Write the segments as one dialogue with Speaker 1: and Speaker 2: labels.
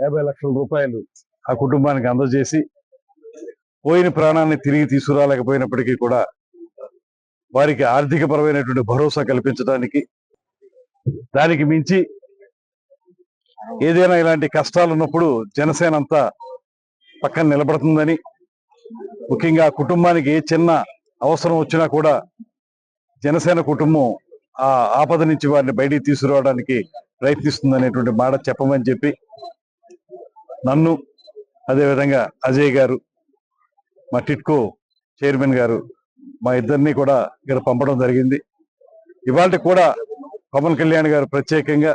Speaker 1: 50 లక్షల రూపాయలు ఆ కుటుంబానికి అందజేసి పోయిన ప్రాణాన్ని తిరిగి తీసుకురాలేకపోయినప్పటికీ కూడా వారికి ఆర్థికపరమైనటువంటి భరోసా కల్పించడానికి, దానికి మించి ఏదైనా ఇలాంటి కష్టాలు ఉన్నప్పుడు జనసేన అంతా పక్కన నిలబడుతుందని, ముఖ్యంగా కుటుంబానికి ఏ చిన్న అవసరం వచ్చినా కూడా జనసేన కుటుంబం ఆ ఆపద నుంచి వారిని బయటికి తీసుకురావడానికి ప్రయత్నిస్తుందనేటువంటి మాట చెప్పమని చెప్పి నన్ను, అదేవిధంగా అజయ్ గారు, మా టిట్కో చైర్మన్ గారు, మా ఇద్దరిని కూడా ఇక్కడ పంపడం జరిగింది. ఇవాళ కూడా పవన్ కళ్యాణ్ గారు ప్రత్యేకంగా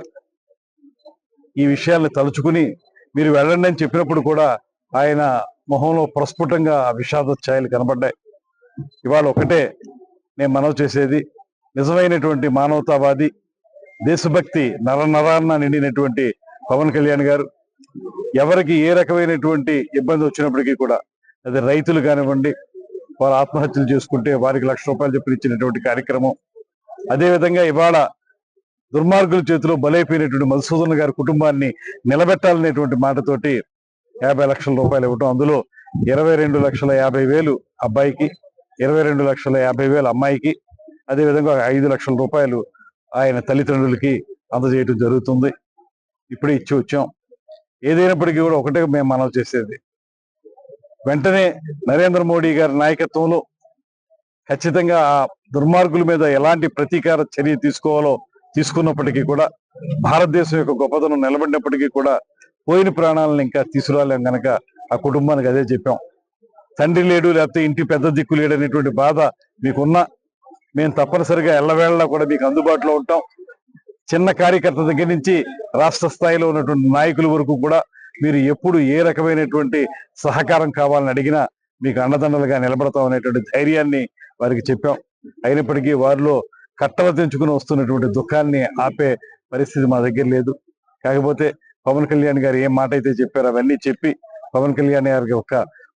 Speaker 1: ఈ విషయాల్ని తలుచుకుని మీరు వెళ్ళండి అని చెప్పినప్పుడు కూడా ఆయన మొహంలో ప్రస్ఫుటంగా విషాద ఛాయలు కనబడ్డాయి. ఇవాళ ఒకటే నేను మనవి చేసేది, నిజమైనటువంటి మానవతావాది, దేశభక్తి నరనరాన్న నిండినటువంటి పవన్ కళ్యాణ్ గారు ఎవరికి ఏ రకమైనటువంటి ఇబ్బంది వచ్చినప్పటికీ కూడా, అది రైతులు కానివ్వండి, వారు ఆత్మహత్యలు చేసుకుంటే వారికి ₹1,00,000 చెప్పి ఇచ్చినటువంటి కార్యక్రమం, అదేవిధంగా ఇవాళ దుర్మార్గుల చేతిలో బలైపోయినటువంటి మధుసూదన్ గారి కుటుంబాన్ని నిలబెట్టాలనేటువంటి మాటతోటి ₹50 లక్షల ఇవ్వటం, అందులో 22,50,000 అబ్బాయికి, 22,50,000 అమ్మాయికి, అదేవిధంగా ₹5 లక్షల ఆయన తల్లిదండ్రులకి అందజేయటం జరుగుతుంది. ఇప్పుడే ఇచ్చి వచ్చాం. ఏదైనప్పటికీ కూడా ఒకటే మేము మనవి చేసేది, వెంటనే నరేంద్ర మోడీ గారి నాయకత్వంలో ఖచ్చితంగా ఆ దుర్మార్గుల మీద ఎలాంటి ప్రతీకార చర్య తీసుకోవాలో తీసుకున్నప్పటికీ కూడా, భారతదేశం యొక్క గొప్పతనం నిలబడినప్పటికీ కూడా పోయిన ప్రాణాలను ఇంకా తీసుకురాలేం కనుక ఆ కుటుంబానికి అదే చెప్పాం. తండ్రి లేడు, లేకపోతే ఇంటి పెద్ద దిక్కు లేడు అనేటువంటి బాధ మీకున్నా మేము తప్పనిసరిగా ఎల్లవేళలా కూడా మీకు అందుబాటులో ఉంటాం. చిన్న కార్యకర్త దగ్గర నుంచి రాష్ట్ర స్థాయిలో ఉన్నటువంటి నాయకుల వరకు కూడా మీరు ఎప్పుడు ఏ రకమైనటువంటి సహకారం కావాలని అడిగినా మీకు అండదండలుగా నిలబడతాం అనేటువంటి ధైర్యాన్ని వారికి చెప్పాం. అయినప్పటికీ వారిలో కట్టలు తెంచుకుని వస్తున్నటువంటి దుఃఖాన్ని ఆపే పరిస్థితి మా దగ్గర లేదు. కాకపోతే పవన్ కళ్యాణ్ గారు ఏం మాట అయితే చెప్పారో అవన్నీ చెప్పి పవన్ కళ్యాణ్ గారికి ఒక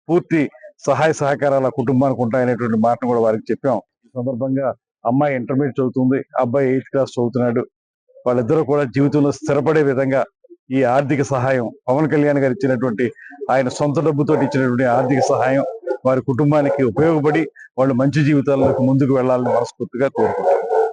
Speaker 1: పూర్తి సహాయ సహకారాల కుటుంబానికి ఉంటాయనేటువంటి మాటను కూడా వారికి చెప్పాం. ఈ సందర్భంగా అమ్మాయి ఇంటర్మీడియట్ చదువుతుంది, అబ్బాయి 8th క్లాస్ చదువుతున్నాడు. వాళ్ళిద్దరూ కూడా జీవితంలో స్థిరపడే విధంగా ఈ ఆర్థిక సహాయం, పవన్ కళ్యాణ్ గారు ఇచ్చినటువంటి ఆయన సొంత డబ్బుతో ఇచ్చినటువంటి ఆర్థిక సహాయం వారి కుటుంబానికి ఉపయోగపడి వాళ్ళు మంచి జీవితాలకు ముందుకు వెళ్లాలని మనస్ఫూర్తిగా కోరుకుంటున్నాను.